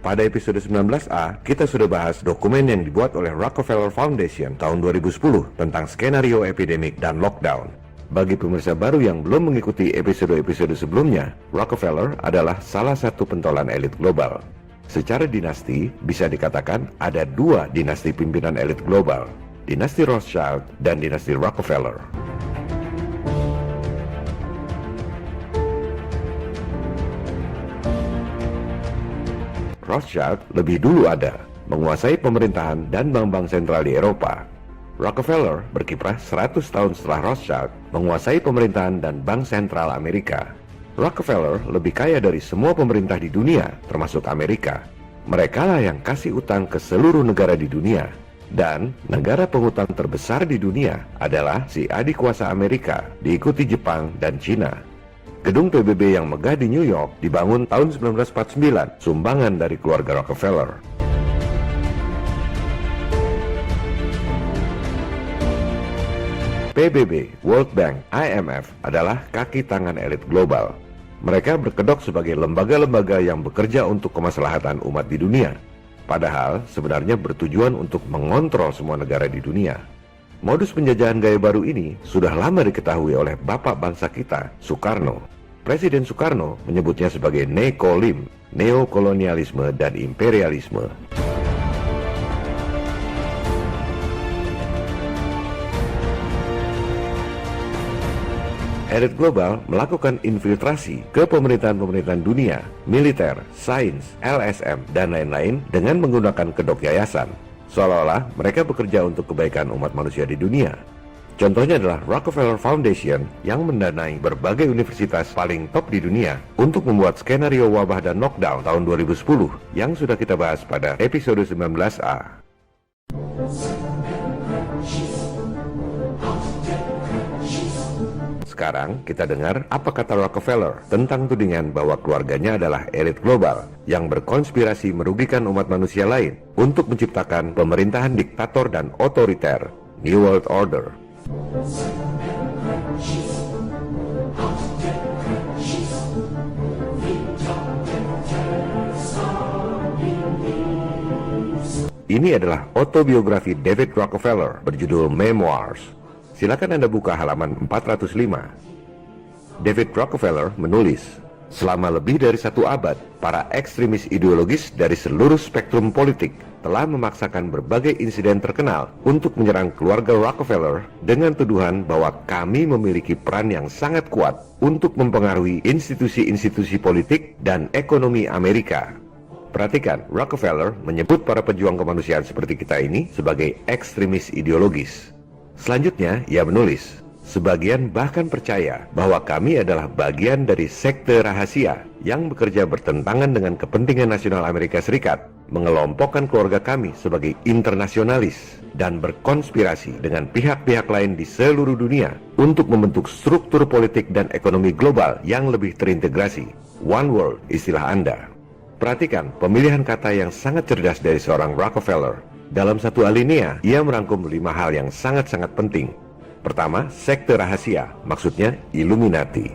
Pada episode 19A, kita sudah bahas dokumen yang dibuat oleh Rockefeller Foundation tahun 2010 tentang skenario epidemik dan lockdown. Bagi pemirsa baru yang belum mengikuti episode-episode sebelumnya, Rockefeller adalah salah satu pentolan elit global. Secara dinasti, bisa dikatakan ada dua dinasti pimpinan elit global, dinasti Rothschild dan dinasti Rockefeller. Rothschild lebih dulu ada, menguasai pemerintahan dan bank-bank sentral di Eropa. Rockefeller berkiprah 100 tahun setelah Rothschild, menguasai pemerintahan dan bank sentral Amerika. Rockefeller lebih kaya dari semua pemerintah di dunia, termasuk Amerika. Mereka lah yang kasih utang ke seluruh negara di dunia. Dan negara pengutang terbesar di dunia adalah si adik kuasa Amerika, diikuti Jepang dan Cina. Gedung PBB yang megah di New York dibangun tahun 1949, sumbangan dari keluarga Rockefeller. PBB, World Bank, IMF adalah kaki tangan elit global. Mereka berkedok sebagai lembaga-lembaga yang bekerja untuk kemaslahatan umat di dunia. Padahal sebenarnya bertujuan untuk mengontrol semua negara di dunia. Modus penjajahan gaya baru ini sudah lama diketahui oleh bapak bangsa kita, Soekarno. Presiden Soekarno menyebutnya sebagai nekolim, neokolonialisme dan imperialisme. Elit global melakukan infiltrasi ke pemerintahan-pemerintahan dunia, militer, sains, LSM, dan lain-lain dengan menggunakan kedok yayasan. Seolah-olah mereka bekerja untuk kebaikan umat manusia di dunia. Contohnya adalah Rockefeller Foundation yang mendanai berbagai universitas paling top di dunia untuk membuat skenario wabah dan lockdown tahun 2010 yang sudah kita bahas pada episode 19A. Sekarang kita dengar apa kata Rockefeller tentang tudingan bahwa keluarganya adalah elit global yang berkonspirasi merugikan umat manusia lain untuk menciptakan pemerintahan diktator dan otoriter, New World Order. Ini adalah autobiografi David Rockefeller berjudul Memoirs. Silakan Anda buka halaman 405. David Rockefeller menulis, selama lebih dari 1 abad, para ekstremis ideologis dari seluruh spektrum politik telah memaksakan berbagai insiden terkenal untuk menyerang keluarga Rockefeller dengan tuduhan bahwa kami memiliki peran yang sangat kuat untuk mempengaruhi institusi-institusi politik dan ekonomi Amerika. Perhatikan, Rockefeller menyebut para pejuang kemanusiaan seperti kita ini sebagai ekstremis ideologis. Selanjutnya, ia menulis, sebagian bahkan percaya bahwa kami adalah bagian dari sekte rahasia yang bekerja bertentangan dengan kepentingan nasional Amerika Serikat, mengelompokkan keluarga kami sebagai internasionalis, dan berkonspirasi dengan pihak-pihak lain di seluruh dunia untuk membentuk struktur politik dan ekonomi global yang lebih terintegrasi. One world, istilah Anda. Perhatikan pemilihan kata yang sangat cerdas dari seorang Rockefeller. Dalam satu alinea, ia merangkum 5 hal yang sangat-sangat penting. Pertama, sekte rahasia, maksudnya Illuminati.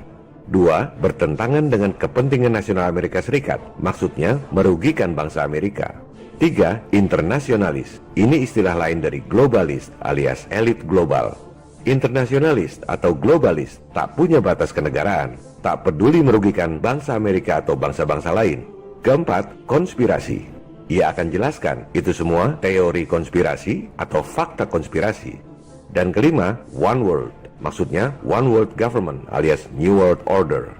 2, bertentangan dengan kepentingan nasional Amerika Serikat, maksudnya merugikan bangsa Amerika. 3, internasionalis, ini istilah lain dari globalis alias elit global. Internasionalis atau globalis tak punya batas kenegaraan, tak peduli merugikan bangsa Amerika atau bangsa-bangsa lain. Keempat, konspirasi. Ia akan jelaskan itu semua teori konspirasi atau fakta konspirasi. Dan kelima, one world, maksudnya one world government alias New World Order.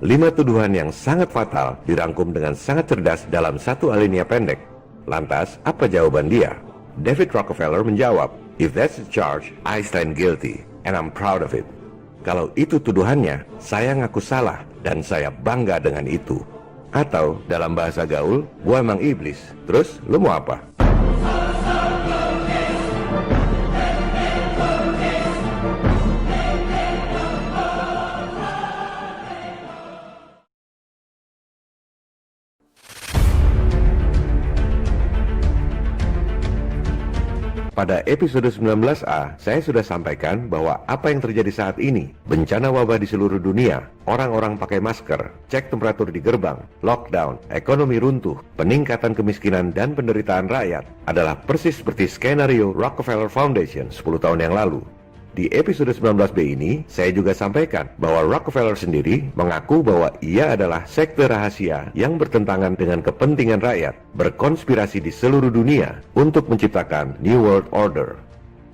5 tuduhan yang sangat fatal dirangkum dengan sangat cerdas dalam satu alinea pendek. Lantas, apa jawaban dia? David Rockefeller menjawab, if that's the charge, I stand guilty, and I'm proud of it. Kalau itu tuduhannya, saya ngaku salah, dan saya bangga dengan itu. Atau dalam bahasa gaul, gua emang iblis, terus lu mau apa? Pada episode 19A, saya sudah sampaikan bahwa apa yang terjadi saat ini, bencana wabah di seluruh dunia, orang-orang pakai masker, cek temperatur di gerbang, lockdown, ekonomi runtuh, peningkatan kemiskinan dan penderitaan rakyat, adalah persis seperti skenario Rockefeller Foundation 10 tahun yang lalu. Di episode 19B ini, saya juga sampaikan bahwa Rockefeller sendiri mengaku bahwa ia adalah sekte rahasia yang bertentangan dengan kepentingan rakyat, berkonspirasi di seluruh dunia untuk menciptakan New World Order.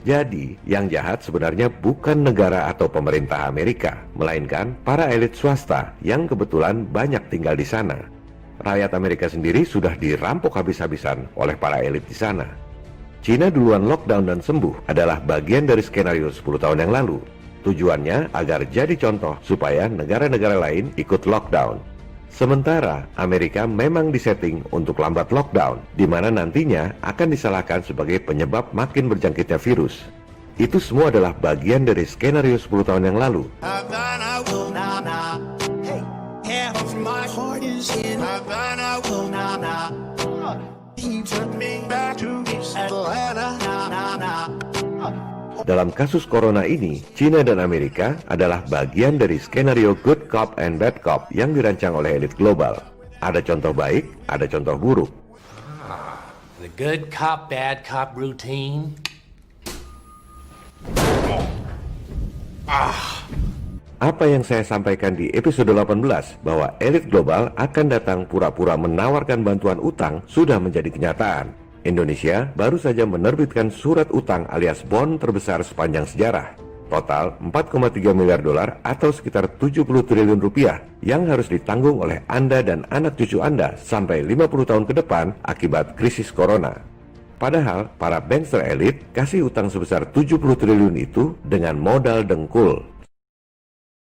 Jadi, yang jahat sebenarnya bukan negara atau pemerintah Amerika, melainkan para elit swasta yang kebetulan banyak tinggal di sana. Rakyat Amerika sendiri sudah dirampok habis-habisan oleh para elit di sana. Cina duluan lockdown dan sembuh adalah bagian dari skenario 10 tahun yang lalu. Tujuannya agar jadi contoh supaya negara-negara lain ikut lockdown. Sementara Amerika memang disetting untuk lambat lockdown, di mana nantinya akan disalahkan sebagai penyebab makin berjangkitnya virus. Itu semua adalah bagian dari skenario 10 tahun yang lalu. Dalam kasus corona ini, Cina dan Amerika adalah bagian dari skenario good cop and bad cop yang dirancang oleh elit global. Ada contoh baik, ada contoh buruk. The good cop, bad cop routine. Apa yang saya sampaikan di episode 18 bahwa elit global akan datang pura-pura menawarkan bantuan utang sudah menjadi kenyataan. Indonesia baru saja menerbitkan surat utang alias bond terbesar sepanjang sejarah. Total 4,3 miliar dolar atau sekitar 70 triliun rupiah yang harus ditanggung oleh Anda dan anak cucu Anda sampai 50 tahun ke depan akibat krisis corona. Padahal para bankster elit kasih utang sebesar 70 triliun itu dengan modal dengkul.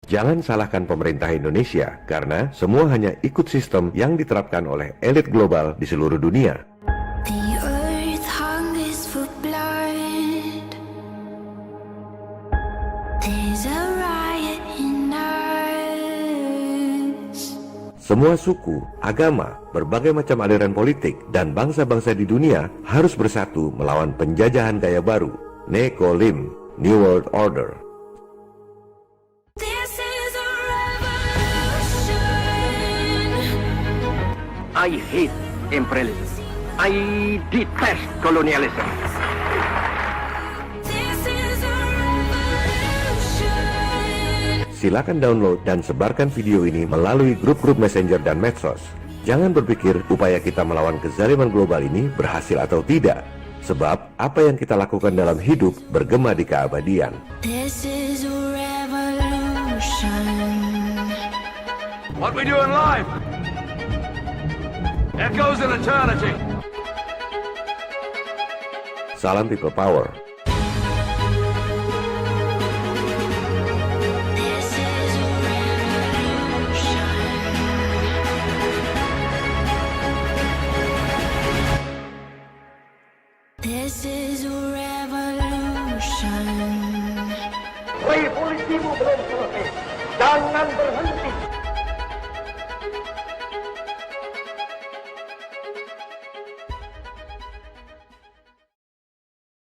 Jangan salahkan pemerintah Indonesia, karena semua hanya ikut sistem yang diterapkan oleh elit global di seluruh dunia. Semua suku, agama, berbagai macam aliran politik, dan bangsa-bangsa di dunia harus bersatu melawan penjajahan gaya baru, Nekolim, New World Order. I hate imperialism. I detest colonialism. Silakan download dan sebarkan video ini melalui grup-grup messenger dan medsos. Jangan berpikir upaya kita melawan kezaliman global ini berhasil atau tidak. Sebab apa yang kita lakukan dalam hidup bergema di keabadian. This is a revolution. What we do in life echoes in eternity. Salam People Power. This is a revolution. This is a revolution. Revolusimu belum selesai. Jangan berhenti.